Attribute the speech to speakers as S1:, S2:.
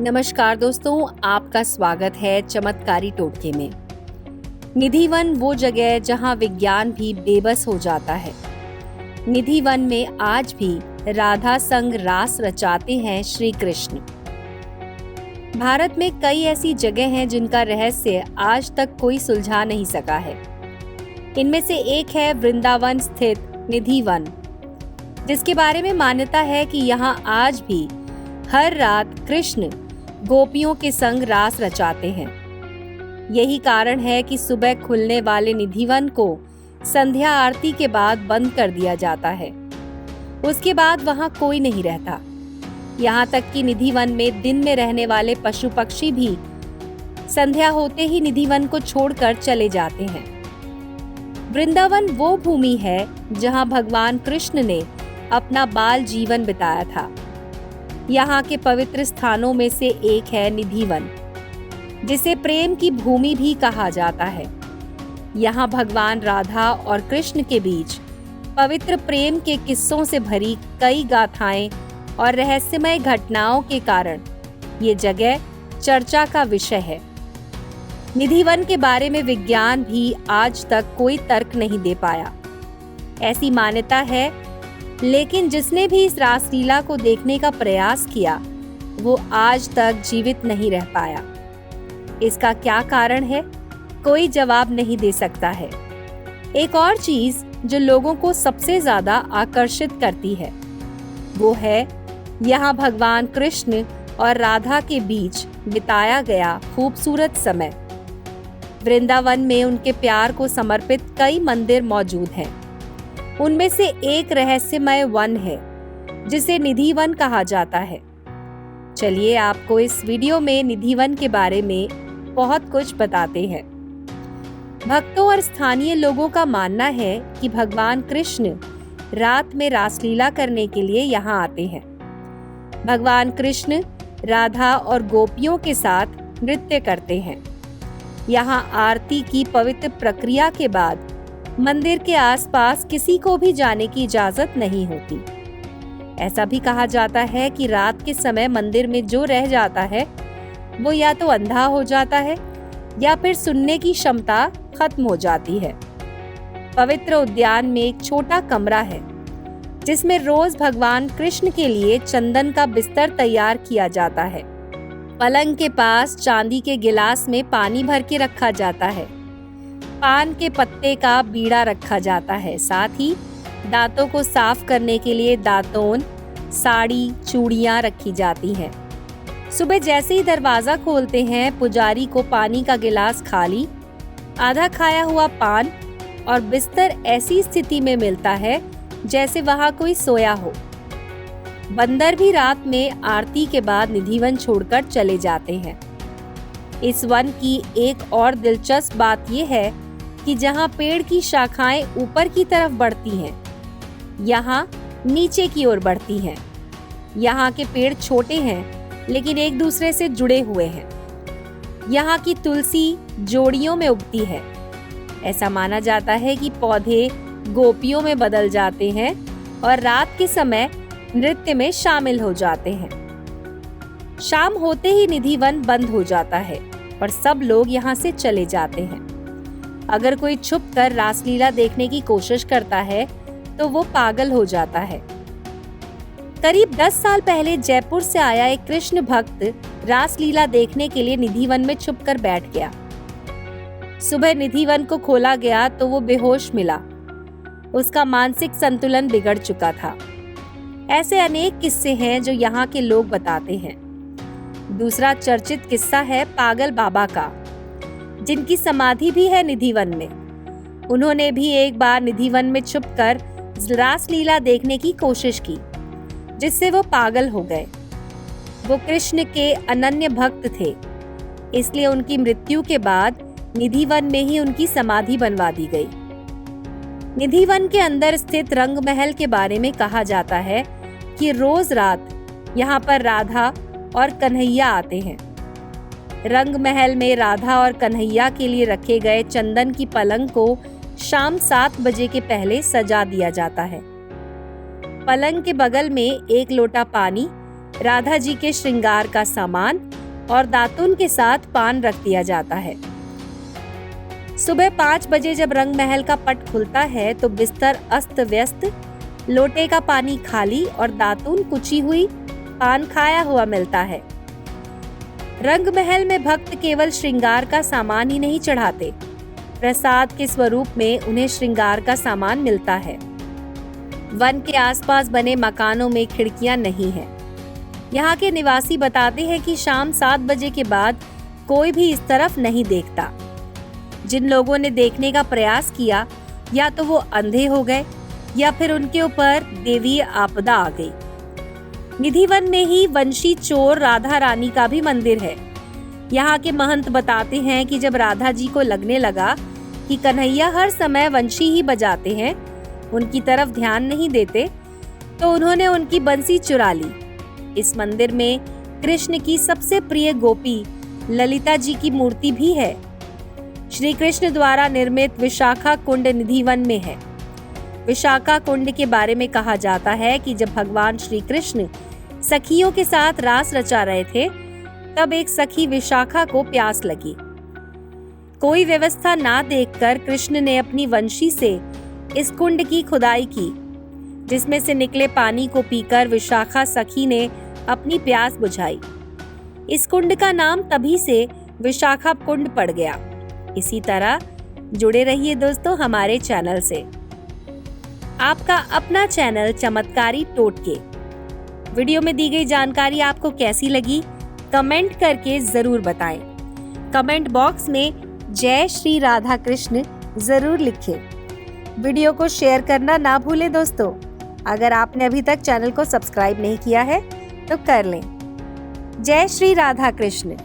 S1: नमस्कार दोस्तों, आपका स्वागत है चमत्कारी टोटके में। निधि वन वो जगह जहां विज्ञान भी बेबस हो जाता है। निधि वन में आज भी राधा संग रास रचाते हैं श्री कृष्ण। भारत में कई ऐसी जगह हैं जिनका रहस्य आज तक कोई सुलझा नहीं सका है। इनमें से एक है वृंदावन स्थित निधि वन, जिसके बारे में मान्यता है कि यहाँ आज भी हर रात कृष्ण गोपियों के संग रास रचाते हैं। यही कारण है कि सुबह खुलने वाले निधिवन को संध्या आरती के बाद बंद कर दिया जाता है। उसके बाद वहां कोई नहीं रहता। यहाँ तक कि निधिवन में दिन में रहने वाले पशु पक्षी भी संध्या होते ही निधिवन को छोड़कर चले जाते हैं। वृंदावन वो भूमि है जहां भगवान कृष्ण ने अपना बाल जीवन बिताया था। यहाँ के पवित्र स्थानों में से एक है निधि वन, जिसे प्रेम की भूमि भी कहा जाता है। यहाँ भगवान राधा और कृष्ण के बीच पवित्र प्रेम के किस्सों से भरी कई गाथाएं और रहस्यमय घटनाओं के कारण ये जगह चर्चा का विषय है। निधि वन के बारे में विज्ञान भी आज तक कोई तर्क नहीं दे पाया। ऐसी मान्यता है, लेकिन जिसने भी इस रासलीला को देखने का प्रयास किया वो आज तक जीवित नहीं रह पाया। इसका क्या कारण है, कोई जवाब नहीं दे सकता है। एक और चीज जो लोगों को सबसे ज्यादा आकर्षित करती है वो है यहाँ भगवान कृष्ण और राधा के बीच बिताया गया खूबसूरत समय। वृंदावन में उनके प्यार को समर्पित कई मंदिर मौजूद हैं। उनमें से एक रहस्यमय वन है जिसे निधि वन कहा जाता है। चलिए आपको इस वीडियो में निधि वन के बारे में बहुत कुछ बताते हैं। भक्तों और स्थानीय लोगों का मानना है कि भगवान कृष्ण रात में रासलीला करने के लिए यहाँ आते हैं। भगवान कृष्ण राधा और गोपियों के साथ नृत्य करते हैं। यहाँ आरती की पवित्र प्रक्रिया के बाद मंदिर के आसपास किसी को भी जाने की इजाजत नहीं होती। ऐसा भी कहा जाता है कि रात के समय मंदिर में जो रह जाता है वो या तो अंधा हो जाता है या फिर सुनने की क्षमता खत्म हो जाती है। पवित्र उद्यान में एक छोटा कमरा है जिसमें रोज भगवान कृष्ण के लिए चंदन का बिस्तर तैयार किया जाता है। पलंग के पास चांदी के गिलास में पानी भर के रखा जाता है। पान के पत्ते का बीड़ा रखा जाता है। साथ ही दांतों को साफ करने के लिए दातोन, साड़ी, चूड़ियां रखी जाती हैं। सुबह जैसे ही दरवाजा खोलते हैं, पुजारी को पानी का गिलास खाली, आधा खाया हुआ पान और बिस्तर ऐसी स्थिति में मिलता है जैसे वहां कोई सोया हो। बंदर भी रात में आरती के बाद निधि वन छोड़कर चले जाते हैं। इस वन की एक और दिलचस्प बात यह है कि जहाँ पेड़ की शाखाएं ऊपर की तरफ बढ़ती हैं, यहाँ नीचे की ओर बढ़ती हैं। यहाँ के पेड़ छोटे हैं लेकिन एक दूसरे से जुड़े हुए हैं। यहाँ की तुलसी जोड़ियों में उगती है। ऐसा माना जाता है कि पौधे गोपियों में बदल जाते हैं और रात के समय नृत्य में शामिल हो जाते हैं। शाम होते ही निधि वन बंद हो जाता है और सब लोग यहाँ से चले जाते हैं। अगर कोई छुपकर रासलीला देखने की कोशिश करता है तो वो पागल हो जाता है। करीब 10 साल पहले जयपुर से आया एक कृष्ण भक्त रासलीला देखने के लिए निधि वन में छुपकर बैठ गया। सुबह निधि वन को खोला गया तो वो बेहोश मिला। उसका मानसिक संतुलन बिगड़ चुका था। ऐसे अनेक किस्से हैं जो यहाँ के लोग बताते हैं। दूसरा चर्चित किस्सा है पागल बाबा का, जिनकी समाधि भी है निधि वन में। उन्होंने भी एक बार निधि वन में छुपकर रासलीला देखने की कोशिश की, जिससे वो पागल हो गए। वो कृष्ण के अनन्य भक्त थे, इसलिए उनकी मृत्यु के बाद निधि वन में ही उनकी समाधि बनवा दी गई। निधि वन के अंदर स्थित रंग महल के बारे में कहा जाता है कि रोज रात यहाँ पर राधा और कन्हैया आते हैं। रंग महल में राधा और कन्हैया के लिए रखे गए चंदन की पलंग को शाम 7 बजे के पहले सजा दिया जाता है। पलंग के बगल में एक लोटा पानी राधा जी के श्रृंगार का सामान और दातुन के साथ पान रख दिया जाता है। सुबह 5 बजे जब रंग महल का पट खुलता है तो बिस्तर अस्त व्यस्त, लोटे का पानी खाली और दातुन कुची हुई, पान खाया हुआ मिलता है। रंग महल में भक्त केवल श्रृंगार का सामान ही नहीं चढ़ाते, प्रसाद के स्वरूप में उन्हें श्रृंगार का सामान मिलता है। वन के आसपास बने मकानों में खिड़कियां नहीं है। यहाँ के निवासी बताते हैं कि शाम 7 बजे के बाद कोई भी इस तरफ नहीं देखता। जिन लोगों ने देखने का प्रयास किया या तो वो अंधे हो गए या फिर उनके ऊपर देवीय आपदा आ गई। निधिवन में ही वंशी चोर राधा रानी का भी मंदिर है। यहाँ के महंत बताते हैं कि जब राधा जी को लगने लगा कि कन्हैया हर समय वंशी ही बजाते हैं, उनकी तरफ ध्यान नहीं देते, तो उन्होंने उनकी बंसी चुरा ली। इस मंदिर में कृष्ण की सबसे प्रिय गोपी ललिता जी की मूर्ति भी है। श्री कृष्ण द्वारा निर्मित विशाखा कुंड निधिवन में है। विशाखा कुंड के बारे में कहा जाता है कि जब भगवान श्री कृष्ण सखियों के साथ रास रचा रहे थे, तब एक सखी विशाखा को प्यास लगी। कोई व्यवस्था ना देखकर कृष्ण ने अपनी वंशी से इस कुंड की खुदाई की, जिसमें से निकले पानी को पीकर विशाखा सखी ने अपनी प्यास बुझाई। इस कुंड का नाम तभी से विशाखा कुंड पड़ गया। इसी तरह जुड़े रहिए दोस्तों हमारे चैनल से। आपका अपना चैनल चमत्कारी टोटके। वीडियो में दी गई जानकारी आपको कैसी लगी, कमेंट करके जरूर बताएं। कमेंट बॉक्स में जय श्री राधा कृष्ण जरूर लिखें। वीडियो को शेयर करना ना भूलें दोस्तों। अगर आपने अभी तक चैनल को सब्सक्राइब नहीं किया है तो कर लें। जय श्री राधा कृष्ण।